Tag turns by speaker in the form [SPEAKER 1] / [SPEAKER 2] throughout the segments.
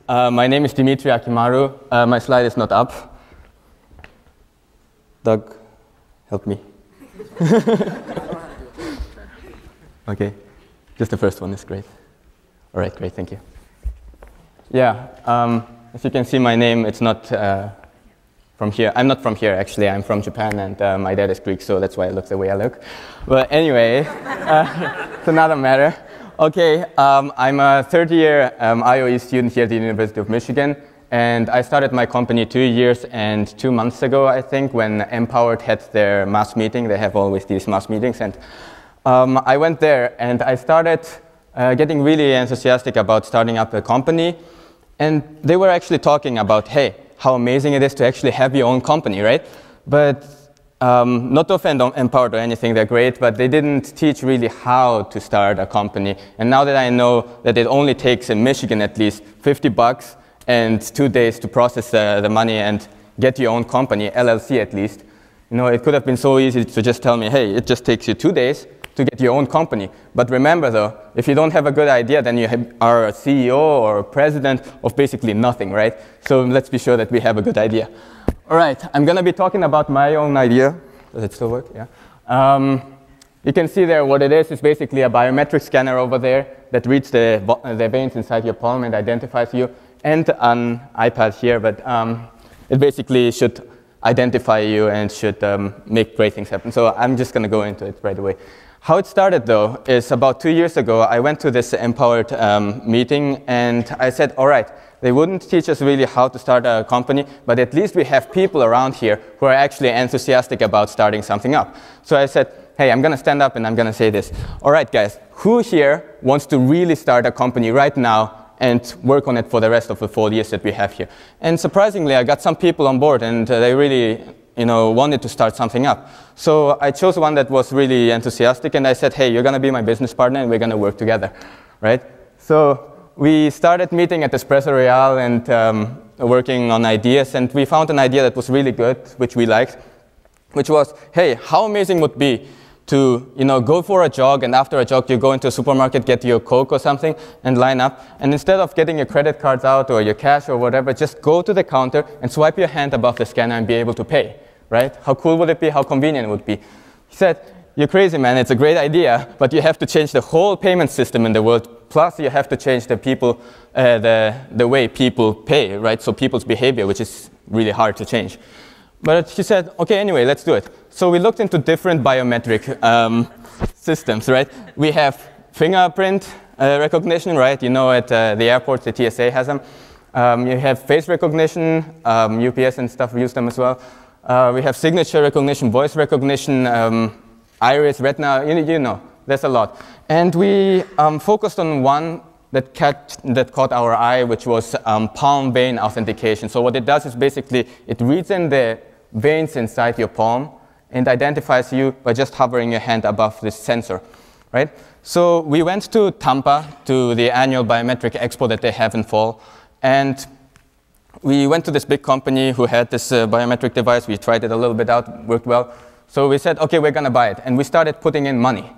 [SPEAKER 1] My name is Dimitri Akimaru. My slide is not up. Doug, help me. Okay, just the first one is great. All right, great, thank you. Yeah, as you can see, my name, it's not from here. I'm not from here, actually. I'm from Japan, and my dad is Greek, so that's why I look the way I look. But anyway, it's another matter. Okay, I'm a third-year IOE student here at the University of Michigan, and I started my company 2 years and 2 months ago, I think, when Empowered had their mass meeting. They have always these mass meetings, and I went there, and I started getting really enthusiastic about starting up a company, and they were actually talking about, hey, how amazing it is to actually have your own company, right? But not to offend Empowered or anything, they're great, but they didn't teach really how to start a company. And now that I know that it only takes, in Michigan at least, $50 and 2 days to process the money and get your own company, LLC at least, you know, it could have been so easy to just tell me, hey, it just takes you 2 days to get your own company. But remember though, if you don't have a good idea, then you are a CEO or a president of basically nothing, right? So let's be sure that we have a good idea. All right, I'm going to be talking about my own idea. Does it still work? Yeah. You can see there what it is. It's basically a biometric scanner over there that reads the veins inside your palm and identifies you, and an iPad here, but it basically should identify you and should make great things happen. So I'm just going to go into it right away. How it started, though, is about 2 years ago, I went to this Empowered meeting, and I said, all right, they wouldn't teach us really how to start a company, but at least we have people around here who are actually enthusiastic about starting something up. So I said, hey, I'm going to stand up and I'm going to say this. All right, guys, who here wants to really start a company right now and work on it for the rest of the 4 years that we have here? And surprisingly, I got some people on board, and they really wanted to start something up. So I chose one that was really enthusiastic, and I said, hey, you're going to be my business partner, and we're going to work together, right? So we started meeting at Espresso Royale and working on ideas, and we found an idea that was really good, which we liked, which was, hey, how amazing would it be to go for a jog, and after a jog you go into a supermarket, get your Coke or something, and line up, and instead of getting your credit cards out or your cash or whatever, just go to the counter and swipe your hand above the scanner and be able to pay, right? How cool would it be? How convenient would it be? He said, you're crazy, man, it's a great idea, but you have to change the whole payment system in the world, plus you have to change the people, the way people pay, right? So people's behavior, which is really hard to change. But he said, okay, anyway, let's do it. So we looked into different biometric systems, right? We have fingerprint recognition, right? You know, at the airports, the TSA has them. You have face recognition, UPS and stuff use them as well. We have signature recognition, voice recognition, iris, retina, you know, there's a lot. And we focused on one that caught our eye, which was palm vein authentication. So what it does is basically it reads in the veins inside your palm and identifies you by just hovering your hand above this sensor, right? So we went to Tampa, to the annual biometric expo that they have in fall, and we went to this big company who had this biometric device. We tried it a little bit out, worked well. So we said, okay, we're going to buy it, and we started putting in money,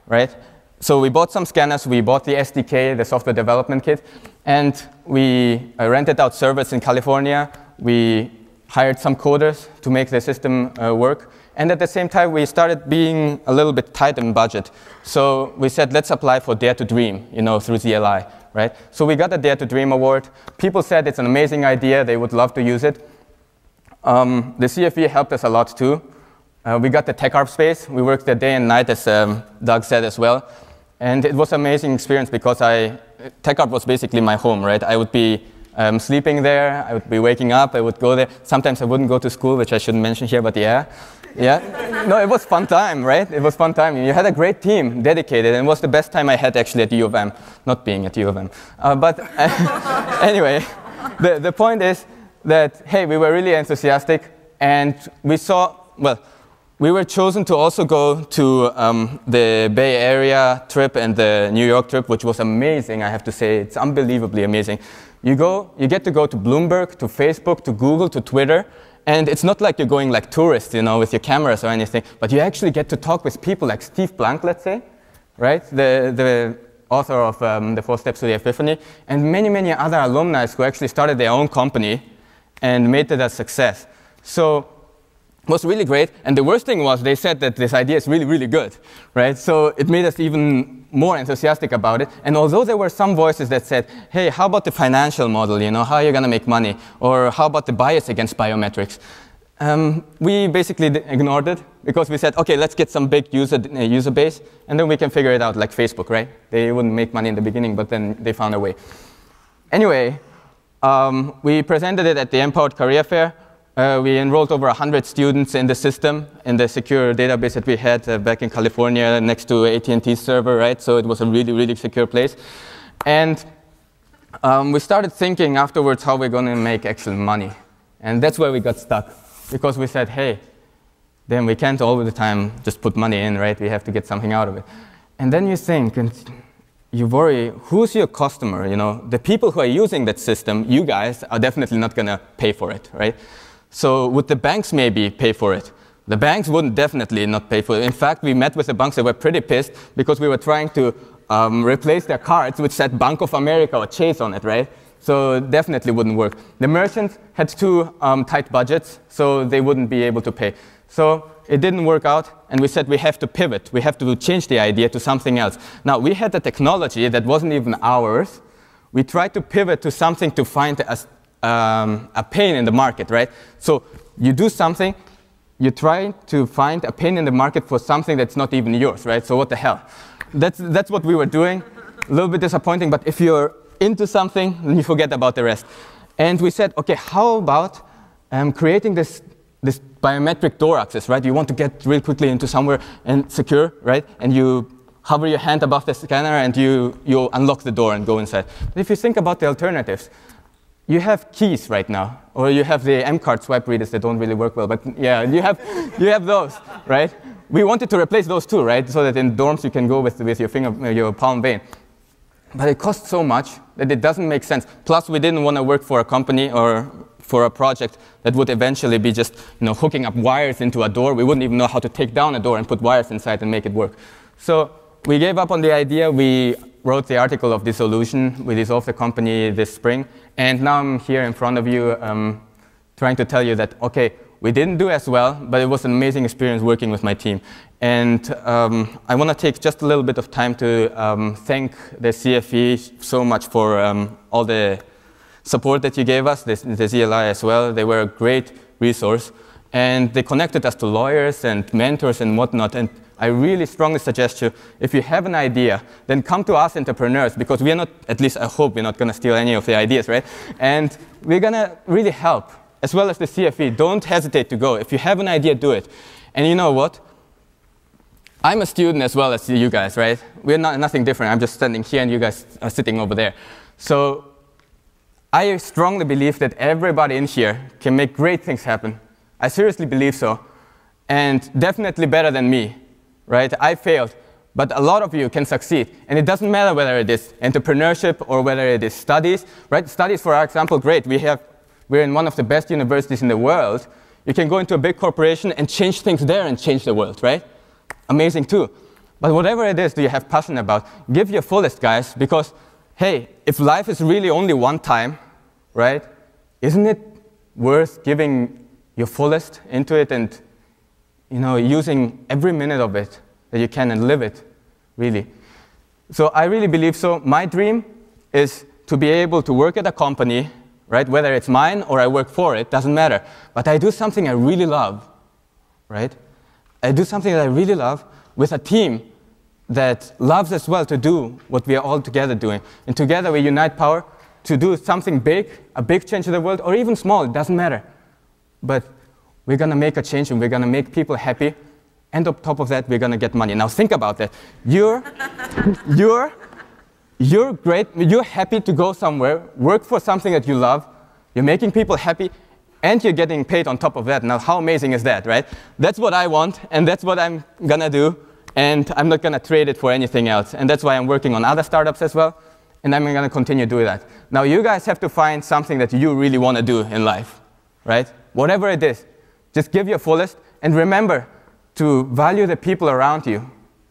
[SPEAKER 1] right? So we bought some scanners, we bought the SDK, the software development kit, and we rented out servers in California. We hired some coders to make the system work. And at the same time, we started being a little bit tight in budget. So we said, let's apply for Dare to Dream, through ZLI, right? So we got the Dare to Dream award. People said it's an amazing idea. They would love to use it. The CFE helped us a lot, too. We got the TechArp space. We worked there day and night, as Doug said as well. And it was an amazing experience because TechArp was basically my home, right? I would be sleeping there, I would be waking up, I would go there. Sometimes I wouldn't go to school, which I shouldn't mention here, but yeah. No, it was fun time, right? It was fun time. You had a great team, dedicated, and it was the best time I had actually at U of M, not being at U of M. But anyway, the point is that, hey, we were really enthusiastic, and we saw, well, we were chosen to also go to the Bay Area trip and the New York trip, which was amazing, I have to say. It's unbelievably amazing. You get to go to Bloomberg, to Facebook, to Google, to Twitter, and it's not like you're going like tourists, with your cameras or anything, but you actually get to talk with people like Steve Blank, let's say, right? The author of the 4 Steps to the Epiphany, and many, many other alumni who actually started their own company and made it a success. So it was really great, and the worst thing was they said that this idea is really, really good, right? So it made us even more enthusiastic about it, and although there were some voices that said, hey, how about the financial model, you know, how are you going to make money? Or how about the bias against biometrics? We basically ignored it, because we said, okay, let's get some big user base, and then we can figure it out, like Facebook, right? They wouldn't make money in the beginning, but then they found a way. Anyway, we presented it at the Empowered Career Fair. We enrolled over 100 students in the system, in the secure database that we had back in California next to AT&T's server, right? So it was a really, really secure place. And we started thinking afterwards how we're going to make actual money. And that's where we got stuck, because we said, hey, then we can't all the time just put money in, right? We have to get something out of it. And then you think, and you worry, who's your customer? You know, the people who are using that system, you guys are definitely not going to pay for it, right? So would the banks maybe pay for it? The banks wouldn't definitely not pay for it. In fact, we met with the banks that were pretty pissed because we were trying to replace their cards which said Bank of America or Chase on it, right? So it definitely wouldn't work. The merchants had too tight budgets, so they wouldn't be able to pay. So it didn't work out, and we said we have to pivot. We have to change the idea to something else. Now, we had a technology that wasn't even ours. We tried to pivot to something to find a pain in the market, right? So you do something, you try to find a pain in the market for something that's not even yours, right? So what the hell? That's what we were doing. A little bit disappointing, but if you're into something, then you forget about the rest. And we said, okay, how about creating this biometric door access, right? You want to get real quickly into somewhere and secure, right? And you hover your hand above the scanner and you unlock the door and go inside. But if you think about the alternatives, you have keys right now, or you have the M-card swipe readers that don't really work well, but yeah, you have those, right? We wanted to replace those too, right? So that in dorms you can go with your palm vein. But it costs so much that it doesn't make sense. Plus, we didn't want to work for a company or for a project that would eventually be just, you know, hooking up wires into a door. We wouldn't even know how to take down a door and put wires inside and make it work. So we gave up on the idea. We wrote the article of dissolution. We dissolved the company this spring. And now I'm here in front of you trying to tell you that, okay, we didn't do as well, but it was an amazing experience working with my team. And I want to take just a little bit of time to thank the CFE so much for all the support that you gave us, the ZLI as well. They were a great resource. And they connected us to lawyers and mentors and whatnot. And I really strongly suggest you, if you have an idea, then come to us entrepreneurs, because we are not, at least I hope we're not going to steal any of the ideas, right? And we're going to really help, as well as the CFE. Don't hesitate to go. If you have an idea, do it. And you know what? I'm a student as well as you guys, right? We're nothing different. I'm just standing here and you guys are sitting over there. So I strongly believe that everybody in here can make great things happen. I seriously believe so. And definitely better than me, right? I failed, but a lot of you can succeed. And it doesn't matter whether it is entrepreneurship or whether it is studies, right? Studies, for example, great. We're in one of the best universities in the world. You can go into a big corporation and change things there and change the world, right? Amazing too. But whatever it is that you have passion about, give your fullest, guys, because, hey, if life is really only one time, right, isn't it worth giving your fullest into it and, you know, using every minute of it that you can and live it, really? So I really believe so. My dream is to be able to work at a company, right, whether it's mine or I work for it, doesn't matter. But I do something I really love, right? I do something that I really love with a team that loves as well to do what we are all together doing. And together we unite power to do something big, a big change in the world, or even small, it doesn't matter. But we're going to make a change and we're going to make people happy. And on top of that, we're going to get money. Now think about that. You're great, you're happy to go somewhere, work for something that you love, you're making people happy, and you're getting paid on top of that. Now, how amazing is that, right? That's what I want, and that's what I'm going to do, and I'm not going to trade it for anything else. And that's why I'm working on other startups as well, and I'm going to continue doing that. Now, you guys have to find something that you really want to do in life, right? Whatever it is, just give your fullest, and remember to value the people around you.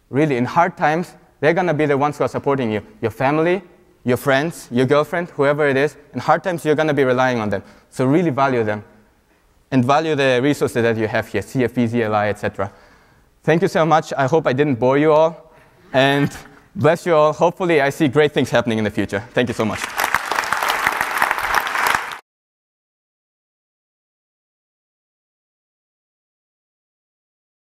[SPEAKER 1] Really, in hard times, they're going to be the ones who are supporting you. Your family, your friends, your girlfriend, whoever it is. In hard times, you're going to be relying on them. So really value them. And value the resources that you have here, CFP, ZLI, etc. Thank you so much. I hope I didn't bore you all. And bless you all. Hopefully, I see great things happening in the future. Thank you so much.